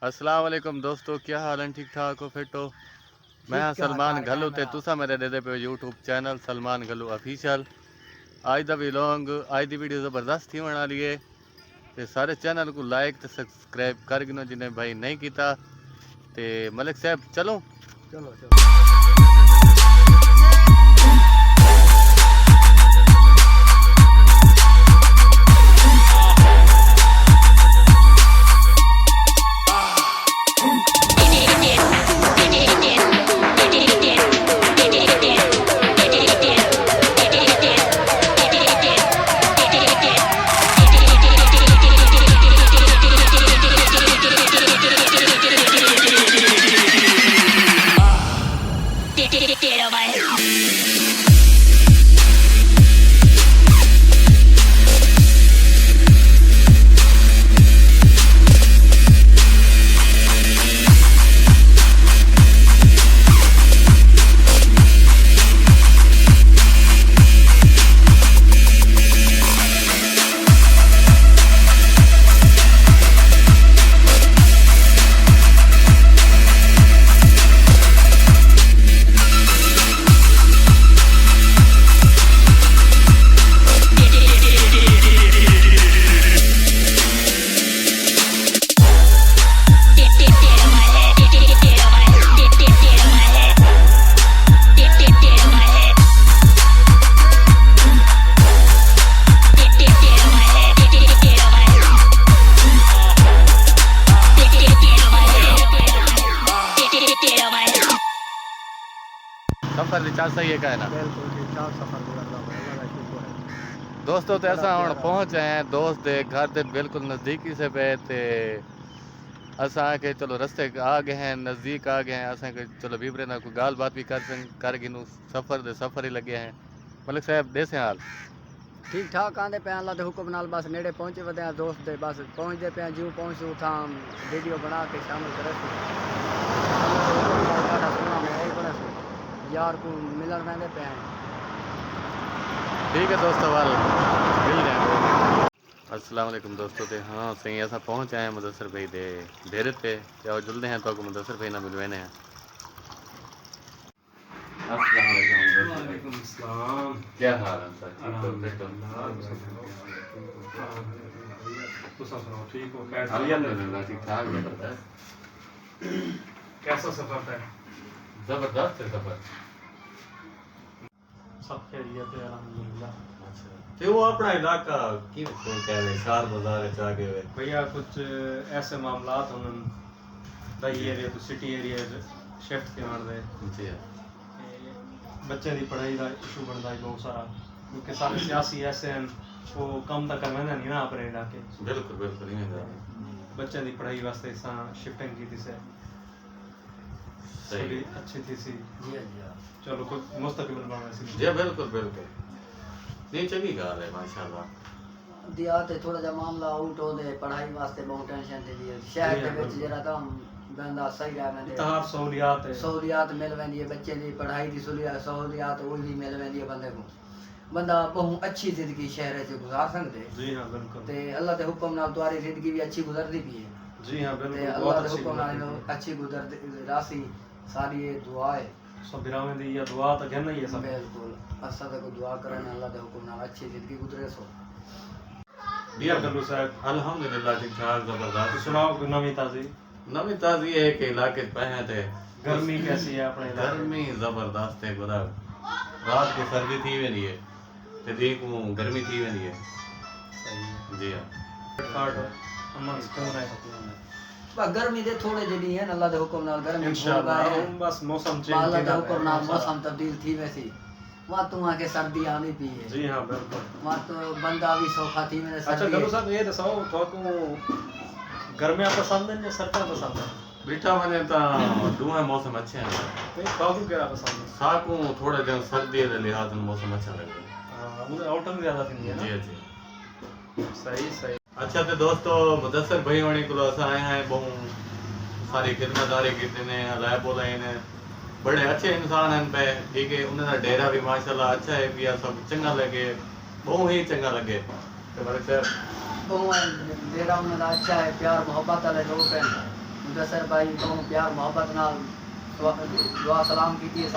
अस्सलाम वालेकुम दोस्तों, क्या हाल है? ठीक ठाक हो? फिट हो? मैं हाँ सलमान घलू ते तुसा मेरे दे पे यूट्यूब चैनल सलमान घलू ऑफिशियल। आज दा व्लॉग आज दी वीडियो ज़बरदस्त थी बना लिए ते सारे चैनल को लाइक ते सब्सक्राइब कर गिनो जिन्हें भाई नहीं किया। ते मलिक साहब चलो चलो चलो। सफर रिचार्ज सही है कहना बिल्कुल ठीक ठाक सफर गुजरदा है, अल्लाह का शुक्र है। दोस्तों। तो ऐसा हम पहुँचे हैं दोस्त दे घर दे बिल्कुल नज़दीकी से पे ते असा के चलो रस्ते आ गए हैं, नज़दीक आ गए हैं। असा के चलो बीबरे ना कोई गाल बात भी कर गिनू सफ़र ही लगे हैं। मलिक साहब दे से हाल ठीक ठाक आंदे पे अल्लाह दे हुक्म नाल बस नेड़े पहुंचे वदे हैं दोस्त दे बस पहुंचदे पे जिਉਂ पहुंचू था वीडियो बना के शामिल करे साडा सोना मैं बड़ा यार को मिलन वेंदे पे हैं। ठीक है दोस्तों, वाल मिल जाए। अस्सलाम वालेकुम दोस्तों। ते हाँ सही ऐसा पहुँच आए हैं मुदस्सर भाई दे डेरे पे क्या जुलते हैं तो मुदस्सर भाई ना मिलवाने हैं। अस्सलाम वालेकुम अस्सलाम। क्या हाल है सर? ठीक हो? तुसा सुनाओ ठीक हो? अल्हम्दुलिल्लाह ठीक ठाक है। कैसा सफर था? जबरदस्त है सफर। सब खैरियत है अल्हम्दुलिल्लाह। अच्छा ते वो अपना इलाका की कह रहे शार बाजार च आ गए भैया कुछ ऐसे मामलात हम दही एरिया तो सिटी एरिया शिफ्ट करवाने दे जी बच्चे की पढ़ाई का इशू बनता है बहुत सारा क्योंकि सारे सियासी ऐसे हैं वो कम तक करवाना नहीं ना अपने इलाके बिल्कुल बिल्कुल बच्चे की पढ़ाई वास्ते इस शिफ्टिंग की थी से सही अच्छी थी सी जी जी चलो कुछ मुस्तकबिल बनाना सी जी बिल्कुल बिल्कुल नहीं चंगी गाल है माशाल्लाह। दिया ते थोड़ा जा मामला आउट हो दे पढ़ाई वास्ते बहुत टेंशन थी दी शहर दे विच जरा कम बंदा सही रह वेंदे इतहार सहूलियात है सहूलियात मिल वेंदी है बच्चे दी पढ़ाई दी सहूलियात वो भी मिल वेंदी है बंदे को बंदा बहुत अच्छी जिंदगी शहर च गुजार सकदे। जी हाँ बिल्कुल ते अल्लाह दे हुक्म नाल तुम्हारी जिंदगी भी अच्छी गुजरदी भी है। जी हाँ ते बिल्कुल अल्लाह बहुत दे अच्छी हुक्म बात नाल है। अच्छी गुजरदी रासी सारी ये दुआ है सब बिरावें दी या दुआ तो कहना ही है सब बिल्कुल असा तक दुआ करन अल्लाह दे हुक्म नाल अच्छी जिंदगी गुजरे सो। डियर गल्लू साहब अल्हम्दुलिल्लाह ठीक ठाक जबरदस्त। सुनाओ कोई नवी ताजी नवी ताजी है कि इलाके पे हैं ते गर्मी कैसी है अपने इलाके गर्मी जबरदस्त है गुदा रात को सर्दी थी वेंदी है ते दी को गर्मी थी वेंदी है। सही है जी हां काट अमन सुकून है बस गर्मी दे थोड़े जड़ी है अल्लाह दे हुक्म नाल गर्मी इंशाल्लाह हम बस मौसम चेंज अल्लाह दे हुक्म नाल मौसम तब्दील थी वैसी वहां तू आके सर्दी आनी पी है जी हाँ बिल्कुल वहां तो बंदा भी सौखा थी मैंने अच्छा गल्लू साहब ये दसो तो गर्मियां पसंद है या सर्दियां पसंद है? बेटा मैंने ता दोनों मौसम अच्छे हैं। नहीं बाबू क्या पसंद है? साकू थोड़े दिन सर्दी के लिहाज से मौसम अच्छा लगे। हां मुझे आउटन ज्यादा थी है ना जी जी सही सही। अच्छा तो दोस्तों मुदस्सर भाई होने को असा आए हैं बहु सारी खिदमतदारी की ने अलाय बोला इन्हें बड़े अच्छे इंसान हैं पे ठीक है उन्होंने डेरा भी माशाल्लाह अच्छा है भी सब चंगा लगे बहुत ही चंगा लगे तो बड़े सर बहुत डेरा उन्होंने अच्छा है प्यार मोहब्बत वाले लोग हैं मुदसर भाई तो प्यार मोहब्बत नाल दुआ सलाम कीती है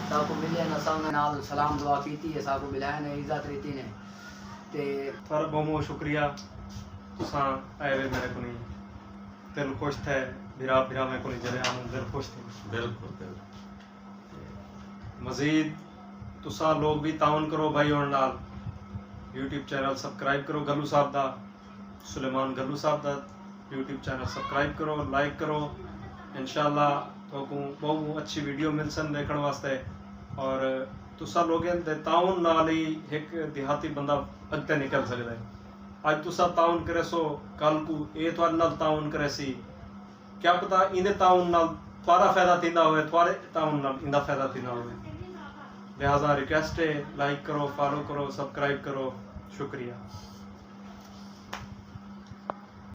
साको मिले ना सामने नाल सलाम दुआ कीती है साको मिलाया ने इज्जत रीति ने ते थारा बहुत शुक्रिया तुसा आए वे मेरे को नहीं दिल खुश थे बिरा बिरा में को नहीं जरे हम दिल खुश थे बिल्कुल बिल्कुल मजीद तुसा लोग भी ताउन करो भाई और नाल यूट्यूब चैनल सब्सक्राइब करो गल्लू साहब दा सुलेमान गल्लू साहब दा यूट्यूब चैनल सब्सक्राइब करो लाइक करो इंशाल्लाह तो को बहुत अच्छी वीडियो मिल सन देखने वास्ते और तुसा लोगों दे ताउन नाल ही एक देहाती बंदा अगते निकल सकदा है आज तुसा ताउन करे सो कल को ए तुहार नाल ताउन करे सी क्या पता इने ताउन नाल तुम्हारा फायदा थींदा होवे तुम्हारे ताउन नाल इंदा फायदा थींदा होवे लिहाजा रिक्वेस्ट है लाइक करो फॉलो करो सब्सक्राइब करो शुक्रिया।